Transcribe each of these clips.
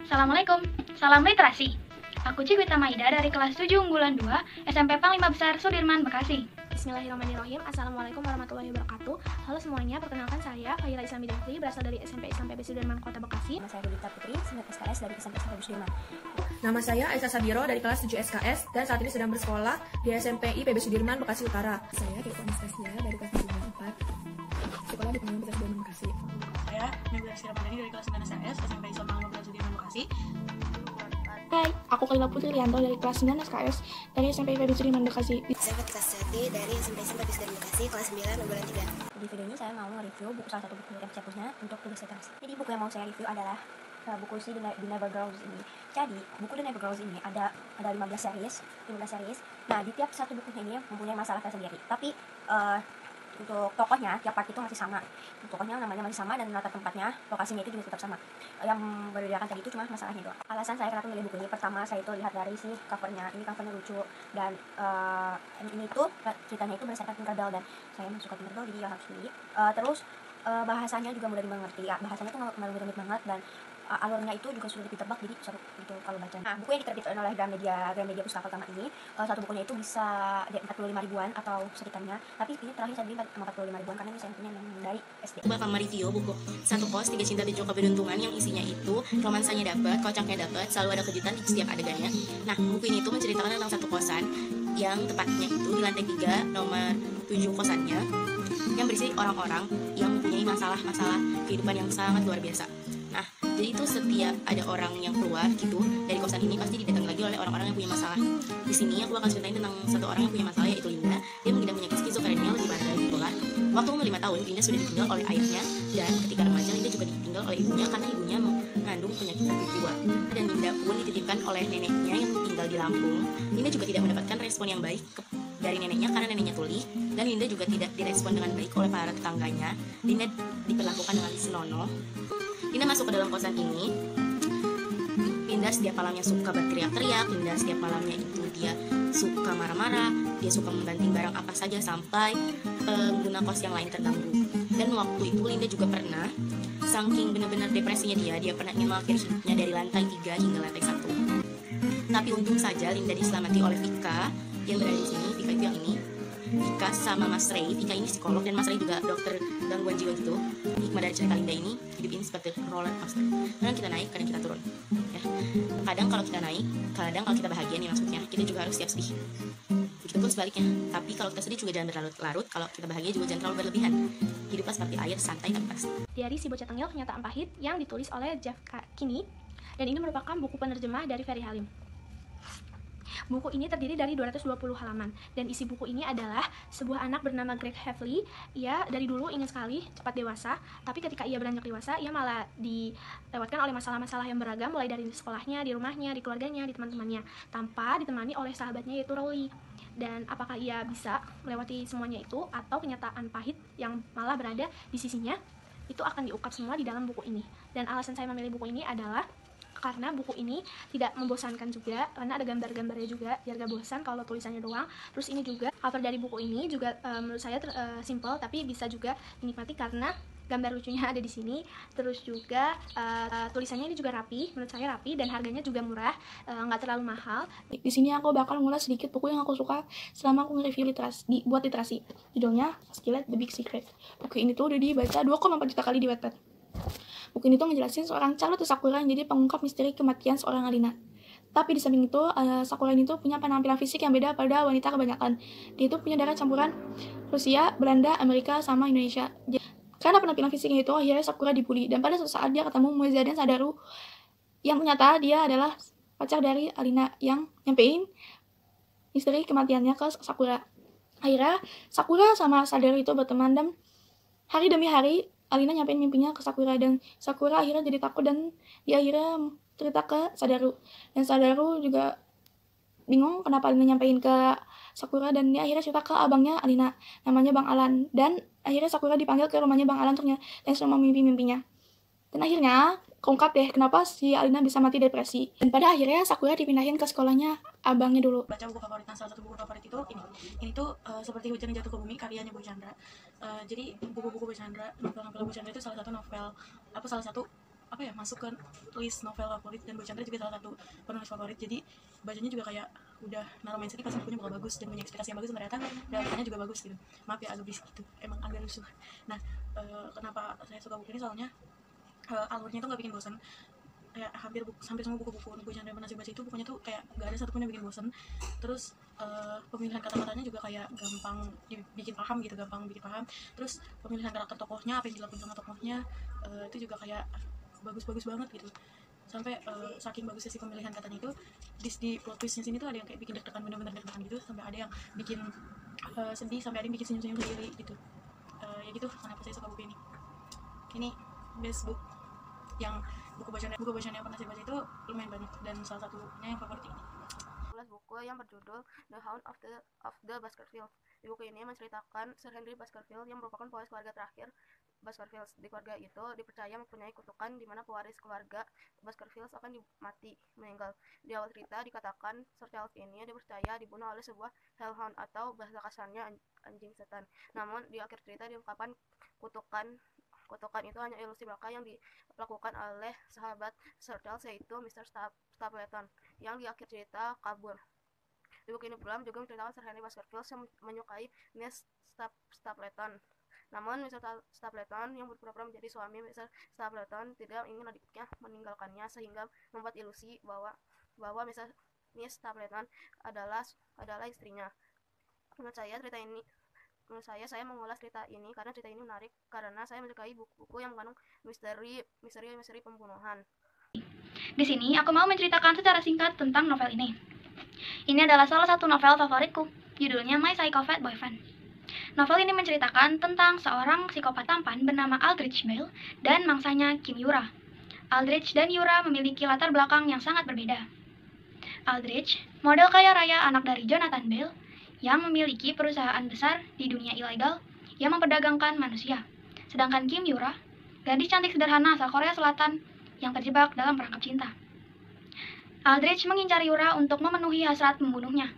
Assalamualaikum, salam literasi. Aku Cikwita Maida dari kelas 7 unggulan 2 SMP Pang 5 Besar Sudirman, Bekasi. Bismillahirrahmanirrahim. Assalamualaikum warahmatullahi wabarakatuh. Halo semuanya, perkenalkan saya Fahira Islami Devri, berasal dari SMP SMP Sudirman, Kota Bekasi. Nama saya Budita Putri, senior SKS dari SMP SMP Sudirman. Nama saya Aisyah Sabiro dari kelas 7 SKS dan saat ini sedang bersekolah di SMPI PB Sudirman, Bekasi Utara. Saya Kiko Anastasia dari kelas 7 4, sekolah di Universitas Sudirman, Bekasi. Saya Nabila Ramadhani dari kelas 9 SKS SMP Islam 15 Sudirman, Bekasi. Hai, aku Kaila Putri Rianto dari kelas 9 SKS dari SMP PB Sudirman, Bekasi. Saya Fatika Seti dari SMP SMP Sudirman, Bekasi, kelas 9 unggulan 3. Di video ini saya mau nge-review buku salah satu buku dari Cepusnya untuk tulis literasi. Jadi buku yang mau saya review adalah buku si The Never Grows ini. Jadi buku The Never Grows ini ada 15 series. Nah, di tiap satu bukunya ini mempunyai masalah tersendiri. Tapi untuk tokohnya, tiap part itu masih sama. Tokohnya namanya masih sama dan latar tempatnya, lokasinya itu juga tetap sama. Yang membedakan tadi itu cuma masalahnya doang. Alasan saya kenapa memilih buku ini, pertama saya itu lihat dari si covernya. Ini covernya lucu dan ini tuh ceritanya itu berdasarkan Tinkerbell dan saya suka Tinkerbell jadi ya harus beli. Terus bahasanya juga mudah dimengerti ya. Bahasanya tuh nggak rumit banget dan alurnya itu juga sudah ditebak jadi seru gitu kalau baca. Nah, buku yang diterbitkan oleh Gramedia Pustaka Utama ini satu bukunya itu bisa 45 ribuan atau sekitarnya, tapi ini terakhir saya beli 45 ribuan karena ini saya punya yang dari SD. Aku bakal mereview buku Satu Kos Tiga Cinta dan Juga Keberuntungan yang isinya itu romansanya dapat, kocaknya dapat, selalu ada kejutan di setiap adegannya. Nah, buku ini tuh menceritakan tentang satu kosan yang tepatnya itu di lantai 3 nomor 7 kosannya yang berisi orang-orang yang mempunyai masalah-masalah kehidupan yang sangat luar biasa. Nah, jadi itu setiap ada orang yang keluar gitu dari kosan ini pasti didatangi lagi oleh orang-orang yang punya masalah. Di sini aku bakal ceritain tentang satu orang yang punya masalah yaitu Linda. Dia mengidap penyakit skizofrenia lebih parah dari bipolar. Waktu umur 5 tahun, Linda sudah ditinggal oleh ayahnya dan ketika remaja Linda juga ditinggal oleh ibunya karena ibunya mengandung penyakit jiwa. Dan Linda pun dititipkan oleh neneknya yang tinggal di Lampung. Linda juga tidak mendapatkan respon yang baik dari neneknya karena neneknya tuli dan Linda juga tidak direspon dengan baik oleh para tetangganya. Linda diperlakukan dengan senonoh. Linda masuk ke dalam kosan ini. Linda setiap malamnya suka berteriak-teriak. Linda setiap malamnya itu dia suka marah-marah. Dia suka membanting barang apa saja sampai pengguna kos yang lain terganggu. Dan waktu itu Linda juga pernah, saking benar-benar depresinya dia pernah ingin mengakhiri hidupnya dari lantai 3 hingga lantai 1. Tapi untung saja Linda diselamati oleh Vika yang berada di sini. Vika itu yang ini. Vika sama Mas Ray. Vika ini psikolog dan Mas Ray juga dokter gangguan jiwa gitu. Hikmah dari cerita Linda ini, hidup ini seperti roller coaster. Kadang kita naik, kadang kita turun. Ya. Kadang kalau kita naik, kadang kalau kita bahagia nih maksudnya, kita juga harus siap sedih. Begitupun sebaliknya. Tapi kalau kita sedih juga jangan berlarut-larut, kalau kita bahagia juga jangan terlalu berlebihan. Hiduplah seperti air, santai tapi pasti. Diari Si Bocah Tengil Kenyataan Pahit yang ditulis oleh Jeff Kinney dan ini merupakan buku penerjemah dari Ferry Halim. Buku ini terdiri dari 220 halaman dan isi buku ini adalah sebuah anak bernama Greg Heffley. Ia dari dulu ingin sekali cepat dewasa, tapi ketika ia beranjak dewasa ia malah dilewatkan oleh masalah-masalah yang beragam, mulai dari sekolahnya, di rumahnya, di keluarganya, di teman-temannya, tanpa ditemani oleh sahabatnya yaitu Rowley. Dan apakah ia bisa melewati semuanya itu atau kenyataan pahit yang malah berada di sisinya, itu akan diungkap semua di dalam buku ini. Dan alasan saya memilih buku ini adalah karena buku ini tidak membosankan juga, karena ada gambar-gambarnya juga, biar gak bosan kalau tulisannya doang. Terus ini juga cover dari buku ini juga menurut saya simple tapi bisa juga dinikmati karena gambar lucunya ada di sini. Terus juga tulisannya ini juga rapi, menurut saya rapi dan harganya juga murah, nggak terlalu mahal. Di sini aku bakal ngulas sedikit buku yang aku suka selama aku nge-review buat literasi. Judulnya Skillet The Big Secret. Buku ini tuh udah dibaca 2,4 juta kali di Wattpad. Buku ini tuh ngejelasin seorang Charlotte Sakura yang jadi pengungkap misteri kematian seorang Alina. Tapi di samping itu, Sakura ini tuh punya penampilan fisik yang beda pada wanita kebanyakan. Dia itu punya darah campuran Rusia, Belanda, Amerika, sama Indonesia. Karena penampilan fisiknya itu, akhirnya Sakura dibully. Dan pada suatu saat dia ketemu Muezzadin Sadaru, yang ternyata dia adalah pacar dari Alina yang nyampein misteri kematiannya ke Sakura. Akhirnya, Sakura sama Sadaru itu berteman dan hari demi hari, Alina nyampein mimpinya ke Sakura dan Sakura akhirnya jadi takut dan dia akhirnya cerita ke Sadaru. Dan Sadaru juga bingung kenapa Alina nyampein ke Sakura dan dia akhirnya cerita ke abangnya Alina, namanya Bang Alan. Dan akhirnya Sakura dipanggil ke rumahnya Bang Alan untuk dan semua mimpi-mimpinya. Dan akhirnya keungkap deh kenapa si Alina bisa mati depresi. Dan pada akhirnya Sakura dipindahin ke sekolahnya abangnya dulu. Baca buku favorit, nah salah satu buku favorit itu ini tuh Seperti Hujan Yang Jatuh ke Bumi karyanya Bu Chandra. Jadi buku-buku Bu Chandra, novel-novel Bu Chandra itu salah satu masuk ke list novel favorit, dan Boy Chandra juga salah satu penulis favorit. Jadi bacanya juga kayak udah naruh mindset pasti bukunya bakal bagus dan punya ekspektasi yang bagus, dan ternyata realitanya juga bagus gitu. Maaf ya agak berisik gitu, emang agak rusuh. Nah, kenapa saya suka buku ini, soalnya alurnya tuh nggak bikin bosan. Kayak hampir semua buku-buku Boy Chandra yang pernah saya baca itu bukunya tuh kayak gak ada satupun yang bikin bosan. Terus pemilihan kata-katanya juga kayak gampang bikin paham gitu, Terus pemilihan karakter tokohnya, apa yang dilakukan sama tokohnya itu juga kayak bagus-bagus banget gitu. Sampai saking bagusnya si pemilihan katanya itu, di plot twistnya sini tuh ada yang kayak bikin deg-degan, bener-bener deg-degan gitu, sampai ada yang bikin sedih, sampai ada yang bikin senyum-senyum sendiri gitu. Ya gitu, kenapa saya suka buku ini. Ini best book yang buku bacaan yang pernah saya baca itu lumayan banyak, dan salah satunya yang favorit ini. Buku yang berjudul The Hound of the Baskervilles. Di buku ini menceritakan Sir Henry Baskerville yang merupakan pewaris keluarga terakhir Baskervilles. Di keluarga itu dipercaya mempunyai kutukan di mana pewaris keluarga Baskervilles akan meninggal. Di awal cerita dikatakan Sir Charles ini dipercaya dibunuh oleh sebuah hellhound atau bahasa kasarnya anjing setan. Namun di akhir cerita diungkapkan kutukan itu hanya ilusi belaka yang dilakukan oleh sahabat Sir Charles, yaitu Mr. Stapleton, yang di akhir cerita kabur. Di buku ini pula juga menceritakan Sir Henry Baskerville yang menyukai Miss Stapleton. Namun Mr. Stapleton yang berpura-pura menjadi suami Mr. Stapleton tidak ingin adiknya meninggalkannya, sehingga membuat ilusi bahwa Miss Stapleton adalah istrinya. Menurut saya mengulas cerita ini karena cerita ini menarik, karena saya menyukai buku-buku yang mengandung misteri pembunuhan. Di sini aku mau menceritakan secara singkat tentang novel ini. Ini adalah salah satu novel favoritku, judulnya My Psychopath Boyfriend. Novel ini menceritakan tentang seorang psikopat tampan bernama Aldrich Bale dan mangsanya Kim Yura. Aldrich dan Yura memiliki latar belakang yang sangat berbeda. Aldrich, model kaya raya anak dari Jonathan Bale, yang memiliki perusahaan besar di dunia ilegal yang memperdagangkan manusia. Sedangkan Kim Yura, gadis cantik sederhana asal Korea Selatan yang terjebak dalam perangkap cinta. Aldrich mengincar Yura untuk memenuhi hasrat membunuhnya.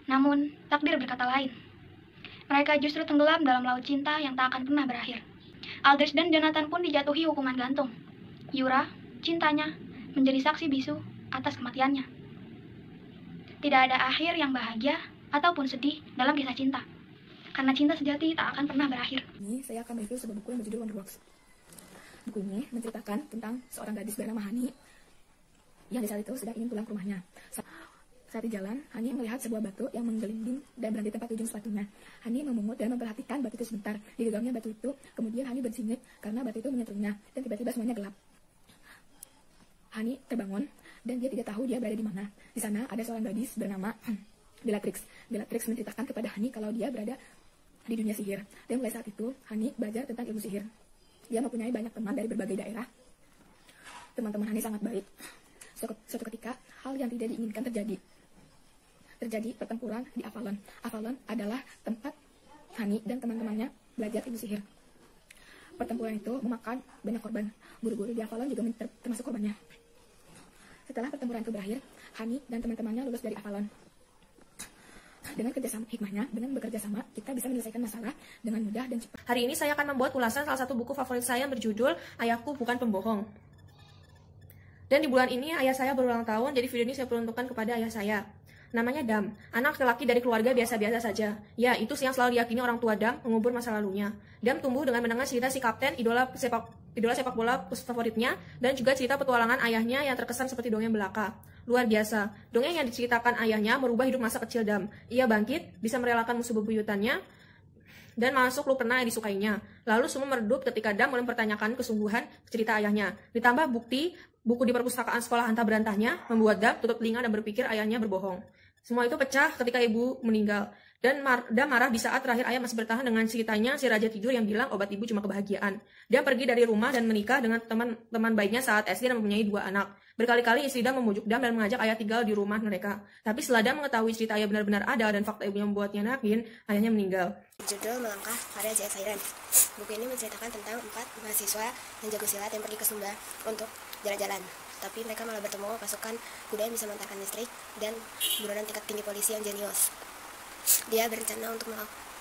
Namun, takdir berkata lain. Mereka justru tenggelam dalam laut cinta yang tak akan pernah berakhir. Aldrich dan Jonathan pun dijatuhi hukuman gantung. Yura, cintanya, menjadi saksi bisu atas kematiannya. Tidak ada akhir yang bahagia ataupun sedih dalam kisah cinta, karena cinta sejati tak akan pernah berakhir. Ini saya akan mereview sebuah buku yang berjudul Wonderworks. Buku ini menceritakan tentang seorang gadis bernama Hani yang di saat itu sedang ingin pulang ke rumahnya. Saat di jalan, Hani melihat sebuah batu yang menggelinding dan berada di tempat ujung sepatunya. Hani memungut dan memperhatikan batu itu sebentar. Di genggamnya batu itu, kemudian Hani bersingit karena batu itu menyentuhnya, dan tiba-tiba semuanya gelap. Hani terbangun dan dia tidak tahu dia berada di mana. Di sana ada seorang gadis bernama Bellatrix. Bellatrix menceritakan kepada Hani kalau dia berada di dunia sihir. Dan mulai saat itu, Hani belajar tentang ilmu sihir. Dia mempunyai banyak teman dari berbagai daerah. Teman-teman Hani sangat baik. Suatu ketika, hal yang tidak diinginkan terjadi. Terjadi pertempuran di Avalon. Avalon adalah tempat Hani dan teman-temannya belajar ilmu sihir. Pertempuran itu memakan banyak korban. Guru-guru di Avalon juga termasuk korbannya. Setelah pertempuran itu berakhir, Hani dan teman-temannya lulus dari Avalon. Dengan kerjasama hikmahnya, dengan bekerja sama, kita bisa menyelesaikan masalah dengan mudah dan cepat. Hari ini saya akan membuat ulasan salah satu buku favorit saya yang berjudul Ayahku Bukan Pembohong. Dan di bulan ini ayah saya berulang tahun, jadi video ini saya peruntukkan kepada ayah saya. Namanya Dam, anak laki-laki dari keluarga biasa-biasa saja. Ya, itu yang selalu diyakini orang tua Dam mengubur masa lalunya. Dam tumbuh dengan mendengar cerita si kapten, idola sepak bola favoritnya, dan juga cerita petualangan ayahnya yang terkesan seperti dongeng belaka. Luar biasa, dongeng yang diceritakan ayahnya merubah hidup masa kecil Dam. Ia bangkit, bisa merelakan musuh bebuyutannya, dan masuk klub renang yang disukainya. Lalu semua meredup ketika Dam mulai mempertanyakan kesungguhan cerita ayahnya. Ditambah buku di perpustakaan sekolah hantar berantahnya membuat Dam tutup telinga dan berpikir ayahnya berbohong. Semua itu pecah ketika ibu meninggal. Dan Dam marah di saat terakhir ayah masih bertahan dengan ceritanya si raja tidur yang bilang obat ibu cuma kebahagiaan. Dam pergi dari rumah dan menikah dengan teman baiknya saat SD dan mempunyai 2 anak. Berkali-kali istri Dam memujuk Dam dan mengajak ayah tinggal di rumah mereka. Tapi setelah Dam mengetahui cerita ayah benar-benar ada dan fakta ibunya membuatnya yakin ayahnya meninggal. Judul Melangkah karya J.S. Ayran. Buku ini menceritakan tentang 4 mahasiswa yang jago silat yang pergi ke Sumba untuk jalan-jalan. Tapi mereka malah bertemu pasukan kuda yang bisa memantarkan listrik dan buronan tingkat tinggi polisi yang jenius. Dia berencana untuk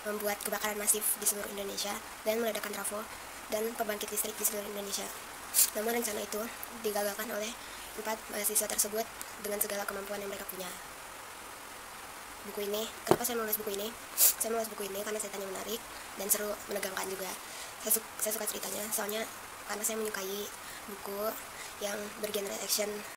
membuat kebakaran masif di seluruh Indonesia dan meledakkan trafo dan pembangkit listrik di seluruh Indonesia. Namun rencana itu digagalkan oleh 4 mahasiswa tersebut dengan segala kemampuan yang mereka punya. Buku ini, kenapa saya menulis buku ini? Saya menulis buku ini karena ceritanya menarik dan seru, menegangkan juga. Saya suka ceritanya, soalnya karena saya menyukai buku yang bergenre action